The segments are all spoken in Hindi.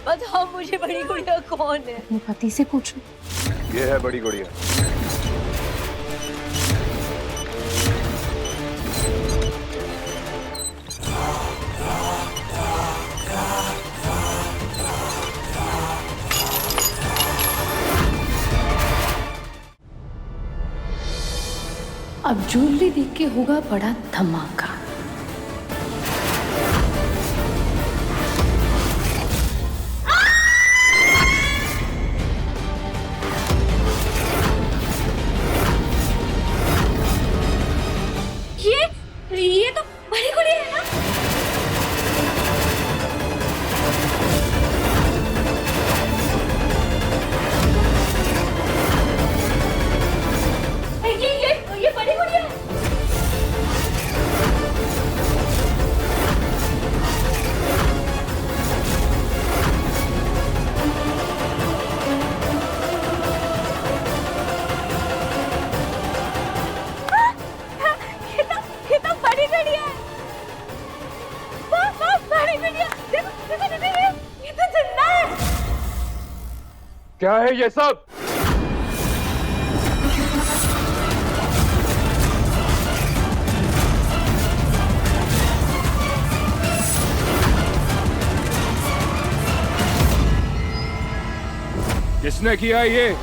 बताओ मुझे बड़ी गुड़िया कौन है? अपने पति से पूछो। ये है बड़ी गुड़िया। अब ज्वेलरी देख के होगा बड़ा धमाका। ये तो बड़ी गुड़िया है ना? ये बड़ी गुड़िया है। ये तो बड़ी गुड़िया है। बड़ी गुड़िया, देखो, ये तो जिंदा है। क्या है ये सब? किसने किया ये?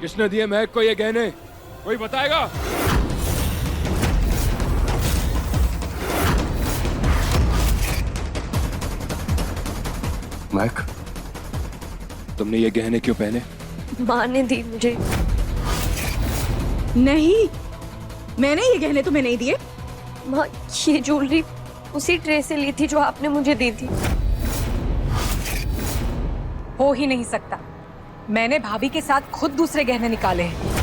किसने दिए महक को ये गहने? कोई बताएगा? महक, तुमने ये गहने क्यों पहने? माँ ने दी मुझे। नहीं, मैंने ये गहने तुम्हें नहीं दिए। माँ, ये ज्वेलरी उसी ट्रे से ली थी जो आपने मुझे दी थी। हो ही नहीं सकता। मैंने भाभी के साथ खुद दूसरे गहने निकाले हैं।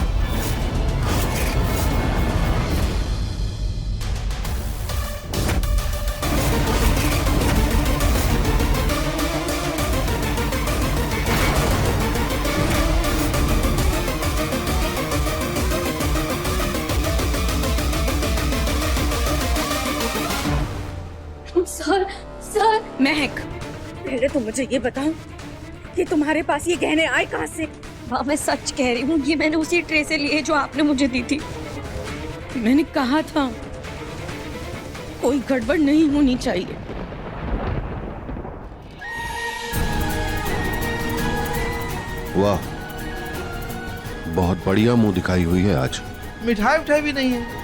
सर, महक, पहले तो मुझे ये बताओ कि तुम्हारे पास ये गहने आए कहाँ से? माँ मैं सच कह रही हूँ, ये मैंने उसी ट्रे से लिए जो आपने मुझे दी थी। मैंने कहा था कोई गड़बड़ नहीं होनी चाहिए। वाह, बहुत बढ़िया मुंह दिखाई हुई है आज। मिठाई उठाई भी नहीं है।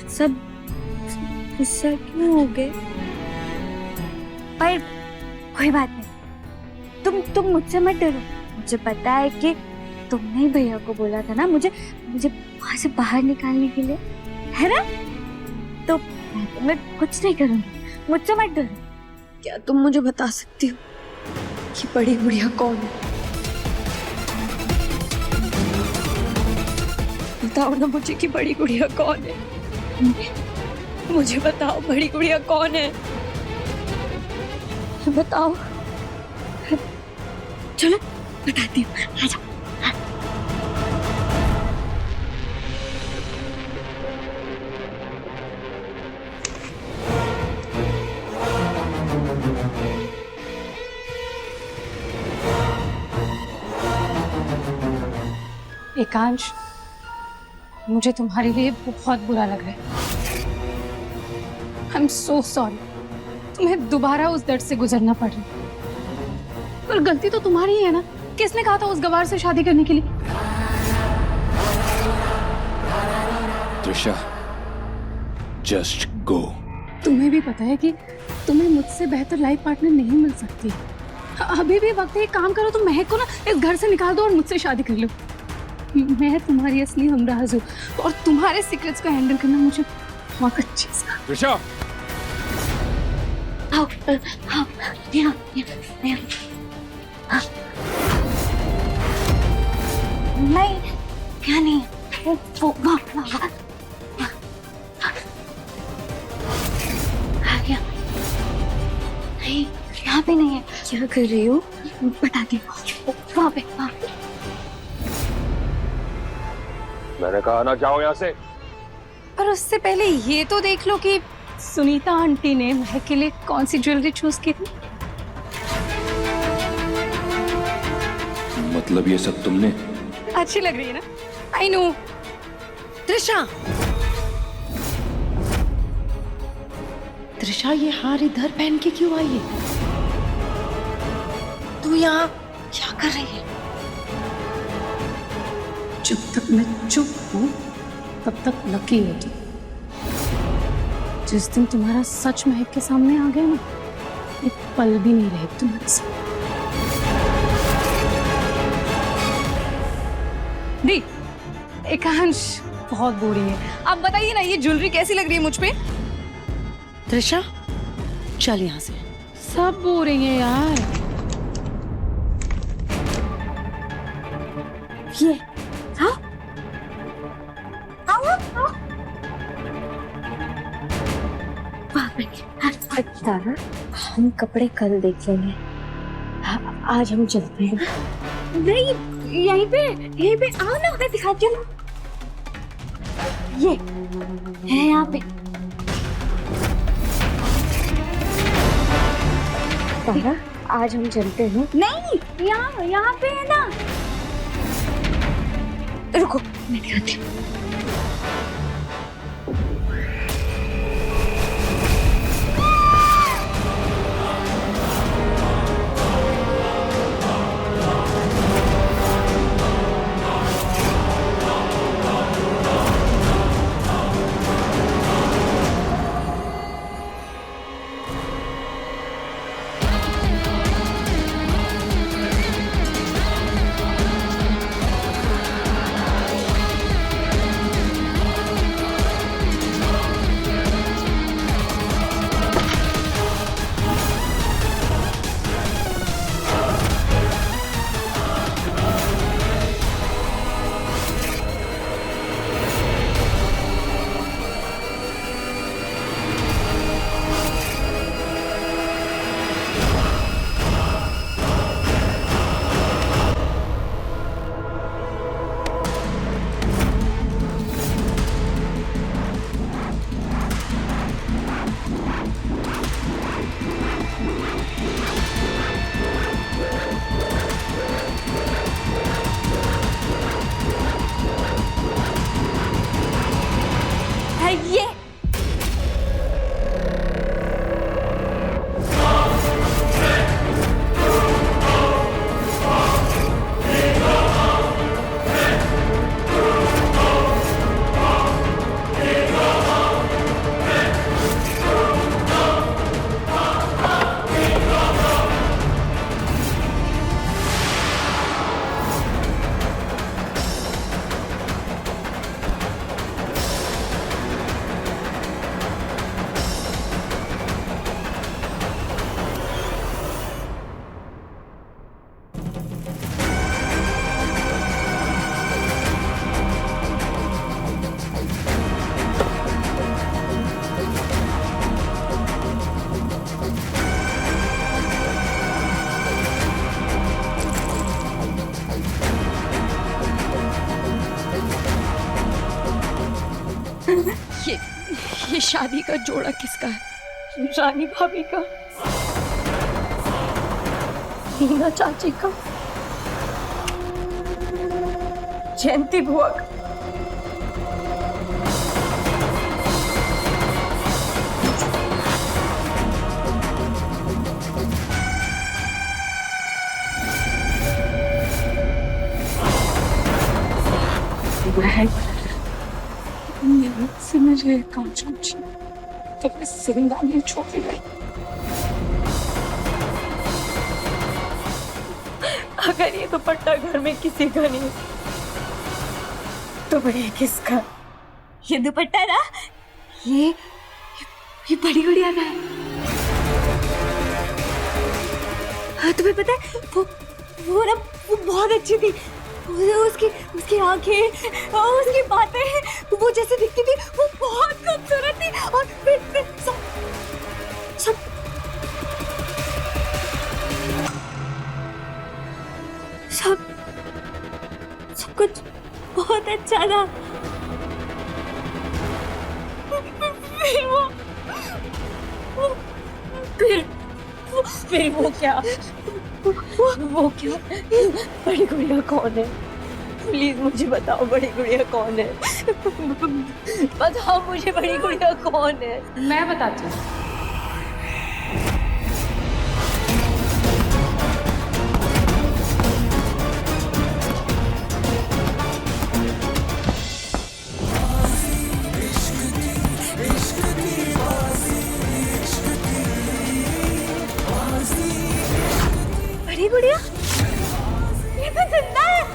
सब गुस्सा क्यों हो गए? पर कोई बात नहीं, तुम मुझसे मत डरो। मुझे पता है कि तुमने ही भैया को बोला था ना मुझे वहां से बाहर निकालने के लिए, है ना? तो मैं कुछ नहीं करूंगी, मुझसे मत डरो। क्या तुम मुझे बता सकती हो कि बड़ी गुड़िया कौन है? बताओ ना मुझे कि बड़ी गुड़िया कौन है। मुझे बताओ बड़ी गुड़िया कौन है, बताओ। चलो बताती हूँ, आ जाओ। एकांश, मुझे तुम्हारे लिए बहुत बुरा लग रहा है। आई एम सो सॉरी, तुम्हें दोबारा उस दर्द से गुजरना पड़ रहा है। पर गलती तो तुम्हारी ही है ना। किसने कहा था उस गवार से शादी करने के लिए? Trisha, just go. तुम्हें भी पता है कि तुम्हें मुझसे बेहतर लाइफ पार्टनर नहीं मिल सकती। अभी भी वक्त है, एक काम करो, तुम महक को ना इस घर से निकाल दो और मुझसे शादी कर लो। मैं तुम्हारी असली हमराज हूँ और तुम्हारे सीक्रेट्स को हैंडल करना मुझे बहुत अच्छी सा। त्रिशा, आओ हाँ यहाँ यहाँ हाँ। नहीं क्या नहीं है वो वहाँ आ गया नहीं यहाँ पे नहीं है। क्या कर रही हो बताती हूँ वहाँ पे वहाँ पे। मैंने कहा ना जाओ यहाँ से। पर उससे पहले ये तो देख लो कि सुनीता आंटी ने महक के लिए कौन सी ज्वेलरी चूज की थी। मतलब ये सब तुमने? अच्छी लग रही है ना? I know. त्रिशा, त्रिशा ये हार इधर पहन के क्यों आई है? तू यहाँ क्या कर रही है? जब तक मैं चुप हूँ तब तक लकी है तू। जिस दिन तुम्हारा सच महक के सामने आ गया ना, एक पल भी नहीं रहेगी तुम्हारे साथ। दी, एकांश बहुत बोरी है। आप बताइए ना ये ज्वेलरी कैसी लग रही है मुझ पे? त्रिशा चल यहाँ से। सब बोल रही है यार। ये हाँ आओ आओ तारा हम कपड़े कल देख लेंगे। आज हम चलते हैं। नहीं यहीं पे आओ ना मैं दिखाती हूँ। ये है यहाँ पे तारा आज हम चलते हैं। नहीं यहाँ पे है ना। रुको मैं दिखाती हूँ। ये ये शादी का जोड़ा किसका है? रानी भाभी का, हीना चाची का, जयंती बुआ का। समझ गए काम चाची, तो मैं जिंदा नहीं छोड़ी गई। अगर ये दुपट्टा घर में किसी का नहीं तो ये किसका? ये दुपट्टा ना ये बड़ी गुड़िया का है। तुम्हें पता है वो ना वो बहुत अच्छी थी। उसकी उसकी आंखें और उसकी बातें वो जैसे दिखती थी वो बहुत खूबसूरत थी। और फिर सब सब सब कुछ बहुत अच्छा था। फिर वो क्या बड़ी गुड़िया कौन है? प्लीज मुझे बताओ बड़ी गुड़िया कौन है? बताओ मुझे बड़ी गुड़िया कौन है? मैं बताती हूँ। बड़ी गुड़िया ये तो जिंदा है।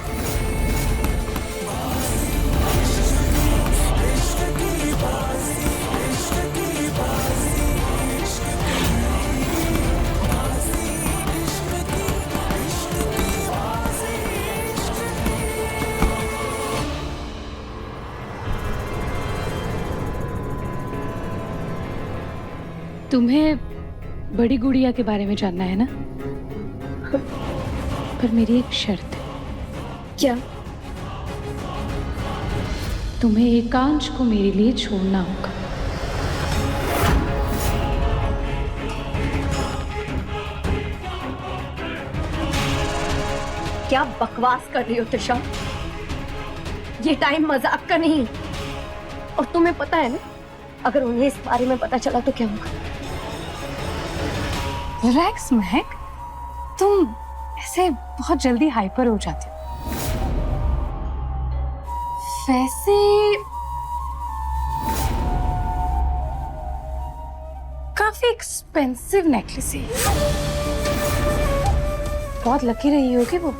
तुम्हें बड़ी गुड़िया के बारे में जानना है ना? पर मेरी एक शर्त है। क्या? तुम्हें एकांश को मेरे लिए छोड़ना होगा। क्या बकवास कर रही हो त्रिशा? ये टाइम मजाक का नहीं। और तुम्हें पता है ना, अगर उन्हें इस बारे में पता चला तो क्या होगा? रिलैक्स महक, तुम ऐसे बहुत जल्दी हाइपर हो जाते हो। वैसे काफी एक्सपेंसिव नेकलेस है। बहुत लकी रही होगी वो।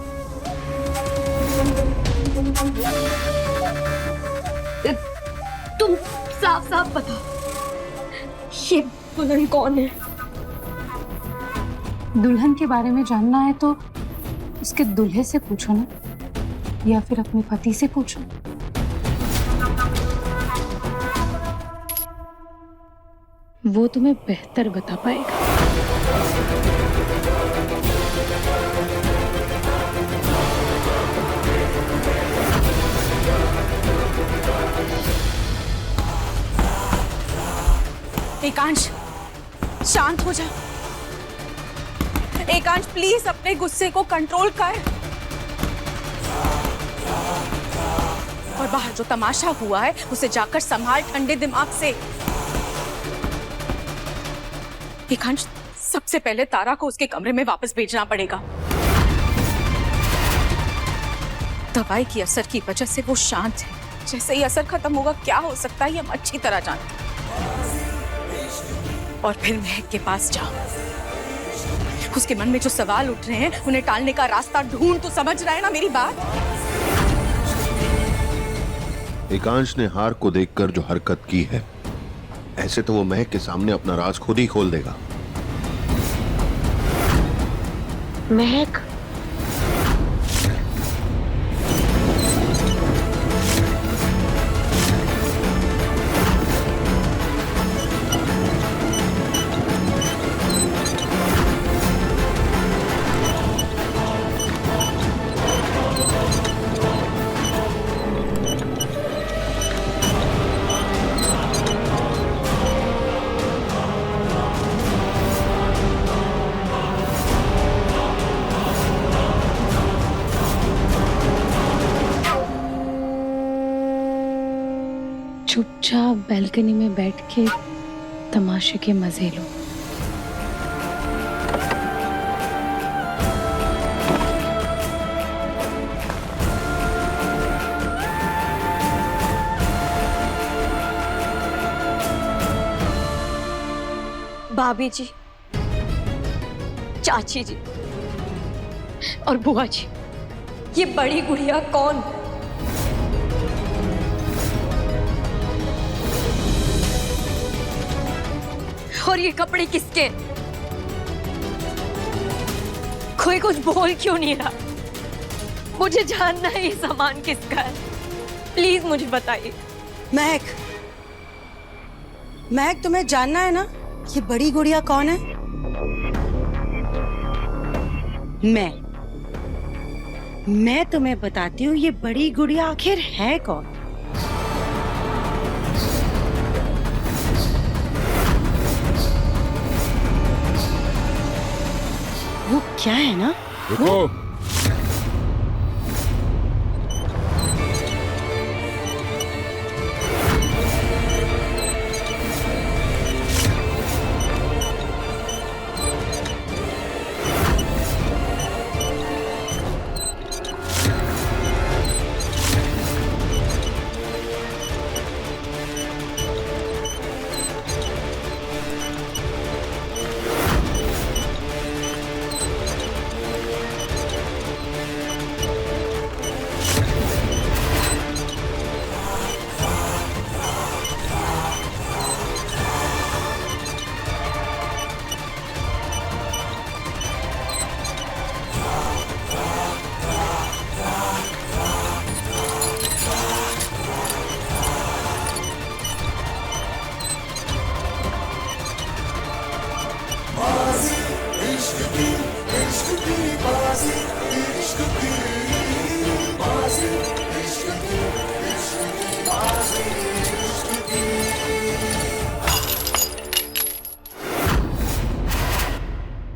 तुम साफ साफ बताओ, ये दुल्हन कौन है? दुल्हन के बारे में जानना है तो उसके दूल्हे से पूछो ना, या फिर अपने पति से पूछो। वो तुम्हें बेहतर बता पाएगा। एकांश, शांत हो जा। एकांश प्लीज अपने गुस्से को कंट्रोल कर। और बाहर जो तमाशा हुआ है उसे जाकर संभाल ठंडे दिमाग से। एकांश, सबसे पहले तारा को उसके कमरे में वापस भेजना पड़ेगा। दवाई की असर की वजह से वो शांत है। जैसे ही असर खत्म होगा क्या हो सकता है ये हम अच्छी तरह जानते हैं। और फिर महक के पास जाओ। उसके मन में जो सवाल उठ रहे हैं उन्हें टालने का रास्ता ढूंढ। तो समझ रहा है ना मेरी बात? एकांश ने हार को देखकर जो हरकत की है, ऐसे तो वो महक के सामने अपना राज खुद ही खोल देगा। महक, चुपचाप बैल्कनी में बैठ के तमाशे के मजे लो। भाभी जी, चाची जी और बुआ जी, ये बड़ी गुड़िया कौन? और ये कपड़े किसके? कोई कुछ बोल क्यों नहीं रहा? मुझे जानना है ये सामान किसका है। प्लीज मुझे बताइए। महक, महक तुम्हें जानना है ना ये बड़ी गुड़िया कौन है? मैं तुम्हें बताती हूँ ये बड़ी गुड़िया आखिर है कौन। वो क्या है ना? रुको।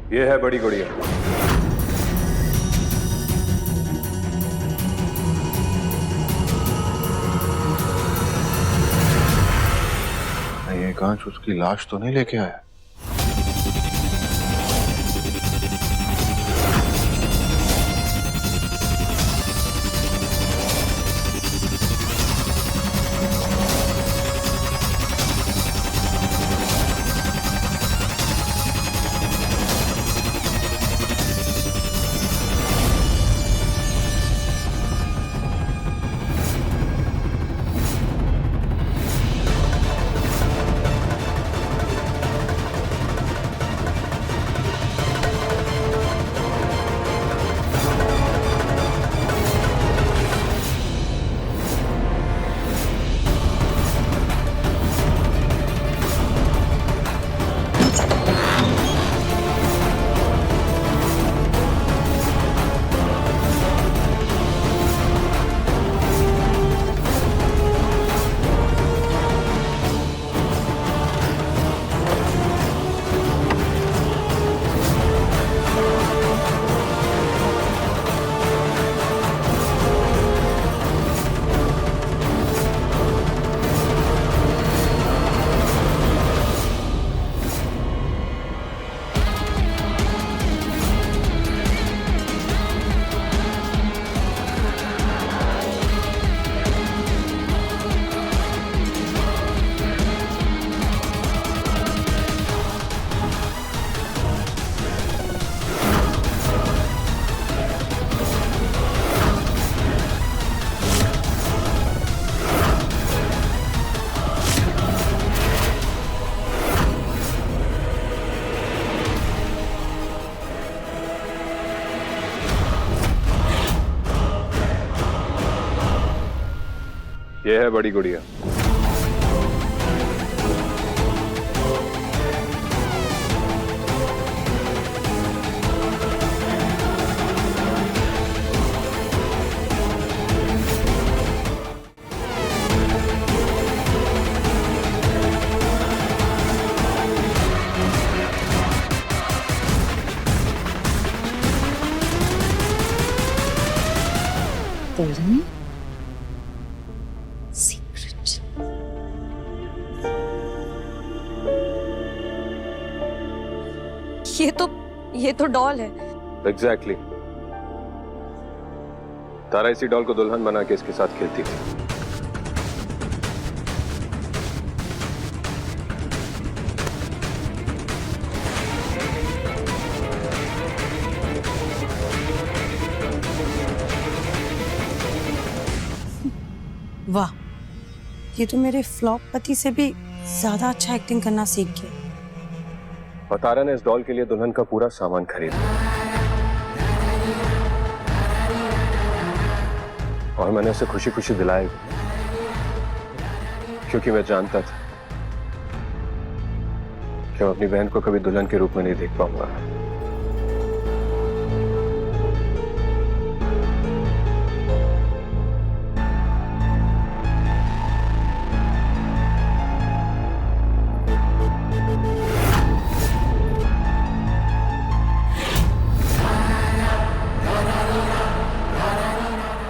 ये है बड़ी गुड़िया। ये कांच उसकी लाश तो नहीं लेके आया? ये है बड़ी गुड़िया। ये तो डॉल है। एग्जैक्टली। तारा इसी डॉल को दुल्हन बना के इसके साथ खेलती थी। वाह, ये तो मेरे फ्लॉप पति से भी ज्यादा अच्छा एक्टिंग करना सीख गया। और तारा ने इस डॉल के लिए दुल्हन का पूरा सामान खरीदा। और मैंने उसे खुशी खुशी दिलाई, क्योंकि मैं जानता था कि मैं अपनी बहन को कभी दुल्हन के रूप में नहीं देख पाऊंगा।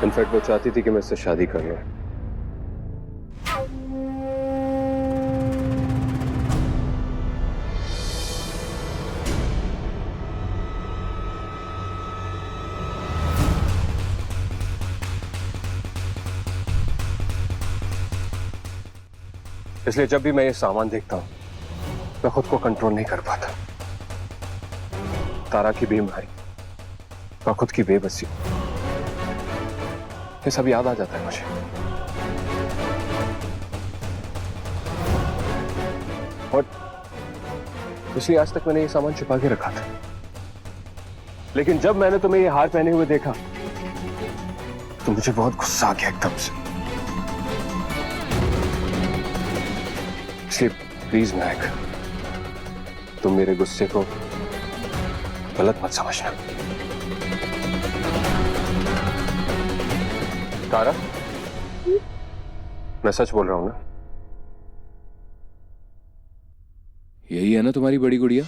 इनफैक्ट वो चाहती थी कि मैं इससे शादी कर लूं। इसलिए जब भी मैं ये सामान देखता हूं, मैं खुद को कंट्रोल नहीं कर पाता। तारा की बीमारी और खुद की बेबसी, ये सब याद आ जाता है मुझे। और इसलिए आज तक मैंने ये सामान छुपा के रखा था। लेकिन जब मैंने तुम्हें ये हार पहने हुए देखा तो मुझे बहुत गुस्सा आ गया एकदम से। इसलिए प्लीज महक, तुम मेरे गुस्से को गलत मत समझना। तारा, मैं सच बोल रहा हूं ना? यही है ना तुम्हारी बड़ी गुड़िया?